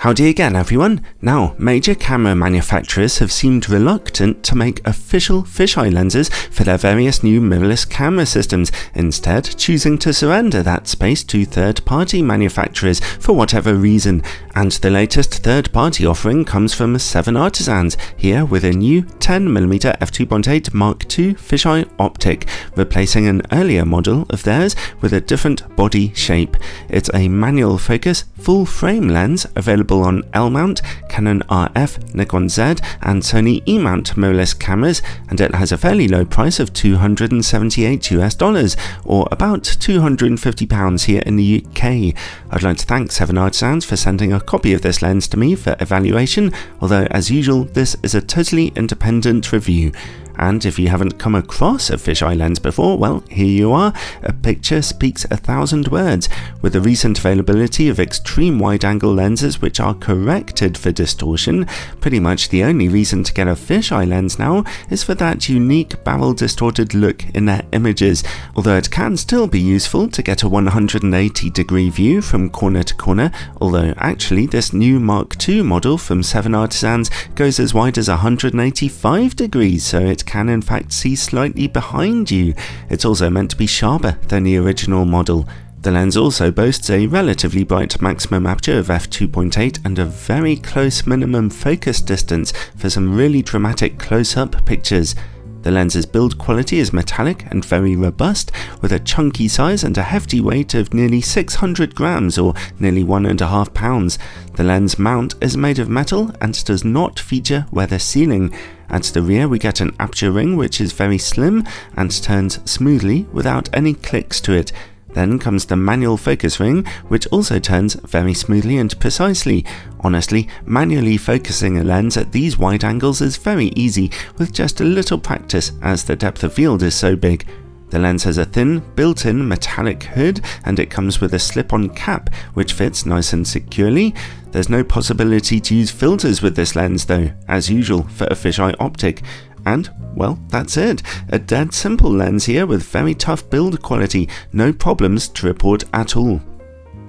Howdy again everyone. Now, major camera manufacturers have seemed reluctant to make official fisheye lenses for their various new mirrorless camera systems, instead choosing to surrender that space to third-party manufacturers for whatever reason. And the latest third-party offering comes from 7Artisans, here with a new 10mm f2.8 Mark II fisheye optic, replacing an earlier model of theirs with a different body shape. It's a manual focus, full-frame lens available on L-mount, Canon RF, Nikon Z and Sony E-mount mirrorless cameras, and it has a fairly low price of $278 or about £250 here in the UK. I'd like to thank 7Artisans for sending a copy of this lens to me for evaluation, although as usual this is a totally independent review. And if you haven't come across a fisheye lens before, well, here you are. A picture speaks 1,000 words. With the recent availability of extreme wide-angle lenses which are corrected for distortion, pretty much the only reason to get a fisheye lens now is for that unique barrel-distorted look in their images, although it can still be useful to get a 180-degree view from corner to corner, although actually this new Mark II model from 7Artisans goes as wide as 185 degrees, so it can in fact see slightly behind you. It's also meant to be sharper than the original model. The lens also boasts a relatively bright maximum aperture of f2.8 and a very close minimum focus distance for some really dramatic close-up pictures. The lens's build quality is metallic and very robust, with a chunky size and a hefty weight of nearly 600 grams or nearly 1.5 pounds. The lens mount is made of metal and does not feature weather sealing. At the rear we get an aperture ring which is very slim and turns smoothly without any clicks to it. Then comes the manual focus ring, which also turns very smoothly and precisely. Honestly, manually focusing a lens at these wide angles is very easy with just a little practice, as the depth of field is so big. The lens has a thin, built-in metallic hood, and it comes with a slip-on cap, which fits nice and securely. There's no possibility to use filters with this lens though, as usual for a fisheye optic. And, well, that's it. A dead simple lens here with very tough build quality, no problems to report at all.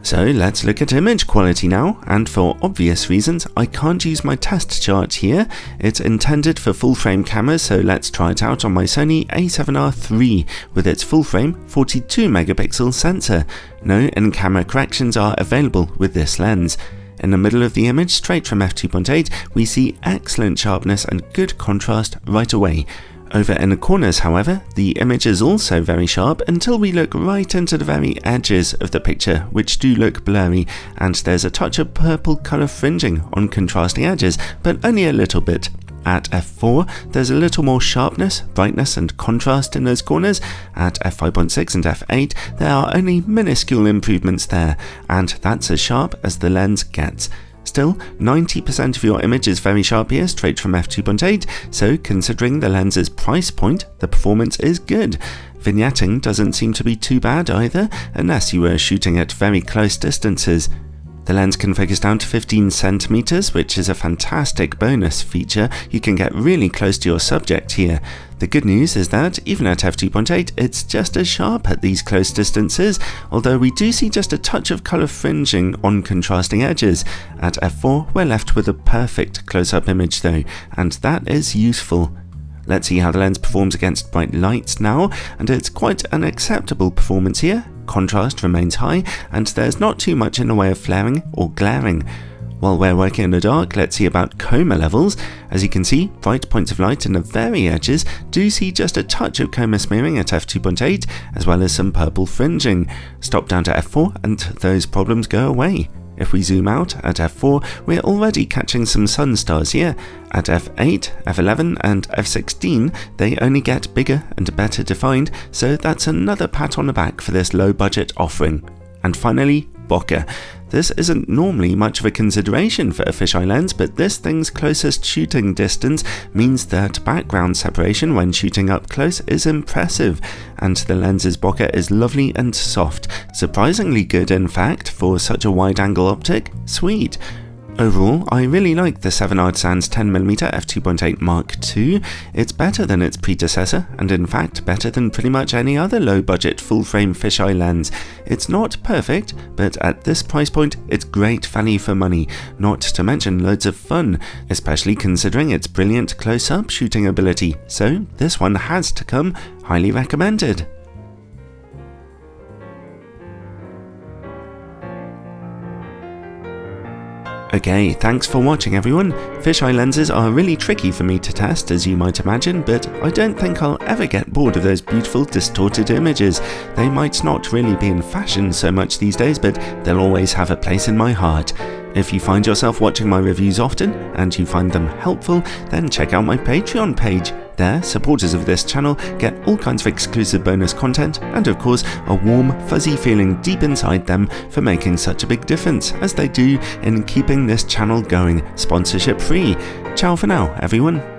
So let's look at image quality now, and for obvious reasons I can't use my test chart here. It's intended for full frame cameras, so let's try it out on my Sony a7R III with its full frame 42 megapixel sensor. No in-camera corrections are available with this lens. In the middle of the image, straight from f2.8, we see excellent sharpness and good contrast right away. Over in the corners, however, the image is also very sharp until we look right into the very edges of the picture, which do look blurry, and there's a touch of purple colour fringing on contrasting edges, but only a little bit. At f4, there's a little more sharpness, brightness and contrast in those corners. At f5.6 and f8, there are only minuscule improvements there, and that's as sharp as the lens gets. Still, 90% of your image is very sharp here, straight from f2.8, so considering the lens's price point, the performance is good. Vignetting doesn't seem to be too bad either, unless you were shooting at very close distances. The lens can focus down to 15 centimeters, which is a fantastic bonus feature. You can get really close to your subject here. The good news is that, even at f2.8, it's just as sharp at these close distances, although we do see just a touch of colour fringing on contrasting edges. At f4, we're left with a perfect close-up image though, and that is useful. Let's see how the lens performs against bright lights now, and it's quite an acceptable performance here. Contrast remains high, and there's not too much in the way of flaring or glaring. While we're working in the dark, let's see about chroma levels. As you can see, bright points of light in the very edges do see just a touch of chroma smearing at f2.8, as well as some purple fringing. Stop down to f4 and those problems go away. If we zoom out at f4, we're already catching some sun stars here. At f8, f11 and f16, they only get bigger and better defined, so that's another pat on the back for this low budget offering. And finally, bokeh. This isn't normally much of a consideration for a fisheye lens, but this thing's closest shooting distance means that background separation when shooting up close is impressive, and the lens's bokeh is lovely and soft, surprisingly good in fact for such a wide angle optic. Sweet. Overall, I really like the 7Artisans 10mm f2.8 Mark II. It's better than its predecessor, and in fact better than pretty much any other low-budget full-frame fisheye lens. It's not perfect, but at this price point, it's great value for money, not to mention loads of fun, especially considering its brilliant close-up shooting ability, so this one has to come highly recommended. Okay, thanks for watching everyone. Fisheye lenses are really tricky for me to test, as you might imagine, but I don't think I'll ever get bored of those beautiful distorted images. They might not really be in fashion so much these days, but they'll always have a place in my heart. If you find yourself watching my reviews often, and you find them helpful, then check out my Patreon page. There, supporters of this channel get all kinds of exclusive bonus content, and of course, a warm, fuzzy feeling deep inside them for making such a big difference, as they do in keeping this channel going, sponsorship free. Ciao for now, everyone.